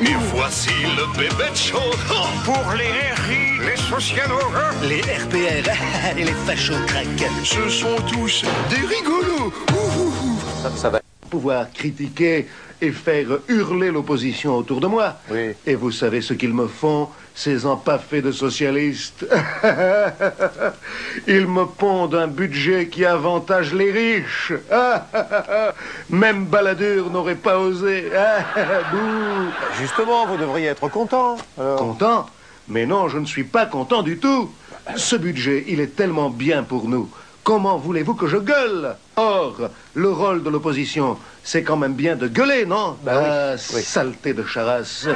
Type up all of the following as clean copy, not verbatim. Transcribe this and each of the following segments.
Et voici le bébé de show. Pour les RI, les socialos, les RPR et les fachos crack. Ce sont tous des rigolos. Ça va. Pouvoir critiquer et faire hurler l'opposition autour de moi. Oui. Et vous savez ce qu'ils me font, ces empaffés de socialistes? Ils me pondent un budget qui avantage les riches. Même Balladur n'aurait pas osé. Bouh. Justement, vous devriez être content. Alors. Content? Mais non, je ne suis pas content du tout. Ce budget, il est tellement bien pour nous. Comment voulez-vous que je gueule? Or, le rôle de l'opposition, c'est quand même bien de gueuler, non? Oui. Saleté de charasse.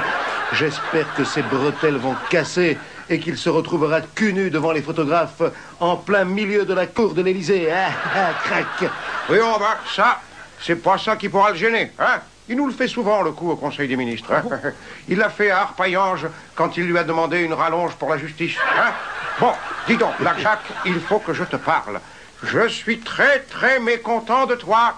J'espère que ces bretelles vont casser et qu'il se retrouvera cul nu devant les photographes en plein milieu de la cour de l'Élysée. Crac. Oui, ça, c'est pas ça qui pourra le gêner, hein? Il nous le fait souvent, le coup, au Conseil des ministres. Hein? Il l'a fait à Arpaillange quand il lui a demandé une rallonge pour la justice. Hein? Bon, dis donc, Black Jack, il faut que je te parle. Je suis très, très mécontent de toi.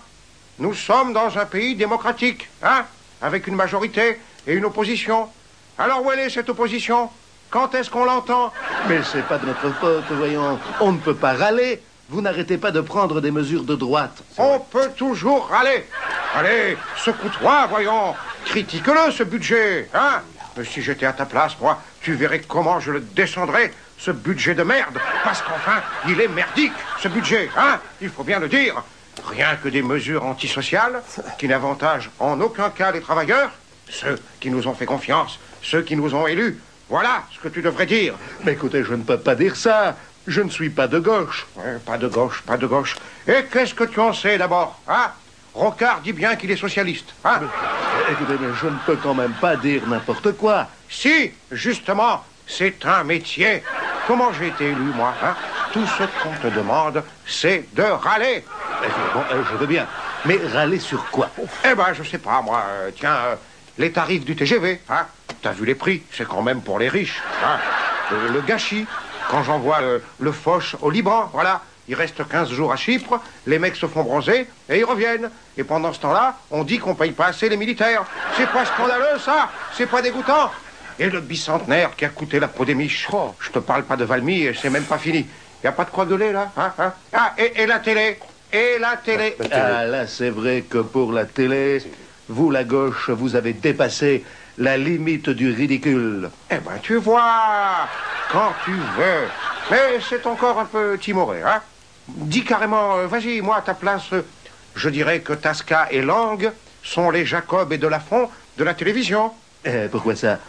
Nous sommes dans un pays démocratique, hein? Avec une majorité et une opposition. Alors où elle est, cette opposition? Quand est-ce qu'on l'entend? Mais c'est pas de notre faute, voyons. On ne peut pas râler. Vous n'arrêtez pas de prendre des mesures de droite. On peut toujours râler. Allez, secoue-toi, voyons. Critique-le, ce budget, hein? Mais si j'étais à ta place, moi, tu verrais comment je le descendrais, ce budget de merde. Parce qu'enfin, il est merdique, ce budget, hein? Il faut bien le dire. Rien que des mesures antisociales qui n'avantagent en aucun cas les travailleurs, ceux qui nous ont fait confiance, ceux qui nous ont élus. Voilà ce que tu devrais dire. Mais écoutez, je ne peux pas dire ça. Je ne suis pas de gauche. Ouais, pas de gauche, pas de gauche. Et qu'est-ce que tu en sais d'abord, hein? Rocard dit bien qu'il est socialiste, hein? Écoutez, mais je ne peux quand même pas dire n'importe quoi. Si, justement, c'est un métier. Comment j'ai été élu, moi, hein? Tout ce qu'on te demande, c'est de râler. Bon, je veux bien. Mais râler sur quoi? Eh ben, je sais pas, moi, les tarifs du TGV, hein? T'as vu les prix, c'est quand même pour les riches, hein? Le gâchis, quand j'envoie le Foch au Liban, voilà. Il reste 15 jours à Chypre, les mecs se font bronzer et ils reviennent. Et pendant ce temps-là, on dit qu'on paye pas assez les militaires. C'est pas scandaleux, ça? C'est pas dégoûtant? Et le bicentenaire qui a coûté la peau des miches. Oh, je te parle pas de Valmy et c'est même pas fini. Y a pas de quoi gueuler, là, hein? Ah, et la télé? Et la télé? Ah, là, c'est vrai que pour la télé, vous, la gauche, vous avez dépassé la limite du ridicule. Eh ben, tu vois, quand tu veux. Mais c'est encore un peu timoré, hein? Dis carrément, vas-y, moi, à ta place, je dirais que Tasca et Lang sont les Jacob et de Lafont de la télévision. Pourquoi ça?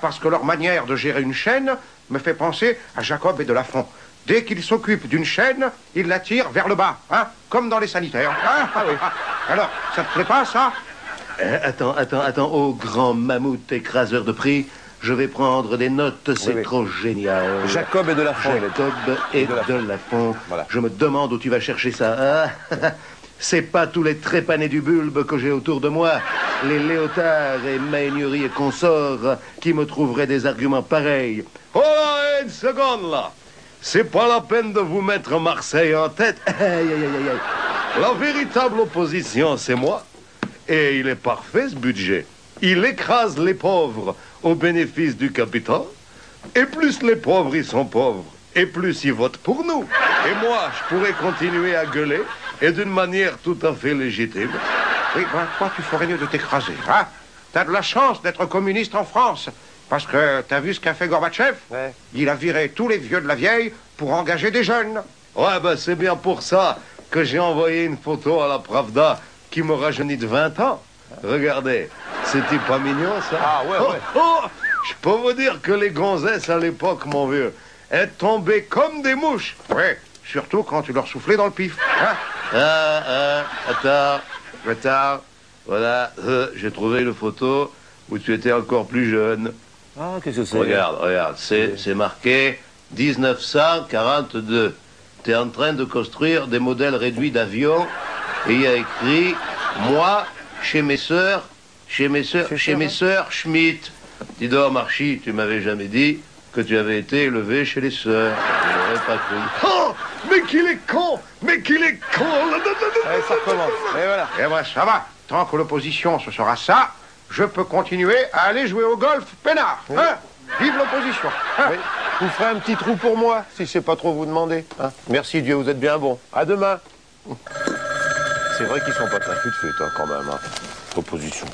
Parce que leur manière de gérer une chaîne me fait penser à Jacob et de Lafont. Dès qu'ils s'occupent d'une chaîne, ils la tirent vers le bas, hein? Comme dans les sanitaires. Hein? Ah oui. Alors, ça te plaît pas, ça? Attends, ô grand mammouth écraseur de prix, je vais prendre des notes, c'est Oui. trop génial. Jacob et de Lafont. Jacob et de Lafont. Voilà. Je me demande où tu vas chercher ça. C'est pas tous les trépanés du bulbe que j'ai autour de moi, les Léotards et Maignery et consorts, qui me trouveraient des arguments pareils. Oh là, une seconde là. C'est pas la peine de vous mettre Marseille en tête. Aïe. La véritable opposition, c'est moi. Et il est parfait, ce budget. Il écrase les pauvres au bénéfice du capital. Et plus les pauvres, ils sont pauvres, et plus ils votent pour nous. Et moi, je pourrais continuer à gueuler, et d'une manière tout à fait légitime. Oui, ben, toi, tu ferais mieux de t'écraser, hein? T'as de la chance d'être communiste en France. Parce que t'as vu ce qu'a fait Gorbatchev? Ouais. Il a viré tous les vieux de la vieille pour engager des jeunes. Ouais, ben c'est bien pour ça que j'ai envoyé une photo à la Pravda qui me rajeunit de 20 ans. Regardez, c'est-il pas mignon, ça? Ah, ouais. Je peux vous dire que les gonzesses à l'époque, mon vieux, elles tombaient comme des mouches. Ouais, surtout quand tu leur soufflais dans le pif, hein? Attends. Voilà, j'ai trouvé une photo où tu étais encore plus jeune. Ah, qu'est-ce que c'est? Regarde, c'est marqué 1942. Tu es en train de construire des modèles réduits d'avions et il y a écrit « Moi, chez mes sœurs, Schmitt ». Dis donc, Marchi, tu m'avais jamais dit que tu avais été élevé chez les sœurs. Je n'aurais pas cru. Oh, mais qu'il est con! Allez, ça recommence. Et voilà. Et ouais, ça va. Tant que l'opposition, ce sera ça, je peux continuer à aller jouer au golf peinard. Hein? Vive l'opposition. Hein? Oui. Vous ferez un petit trou pour moi, si c'est pas trop vous demander. Hein. Merci Dieu, vous êtes bien bon. À demain. C'est vrai qu'ils sont pas très fut-fut, hein, quand même. Hein. Opposition.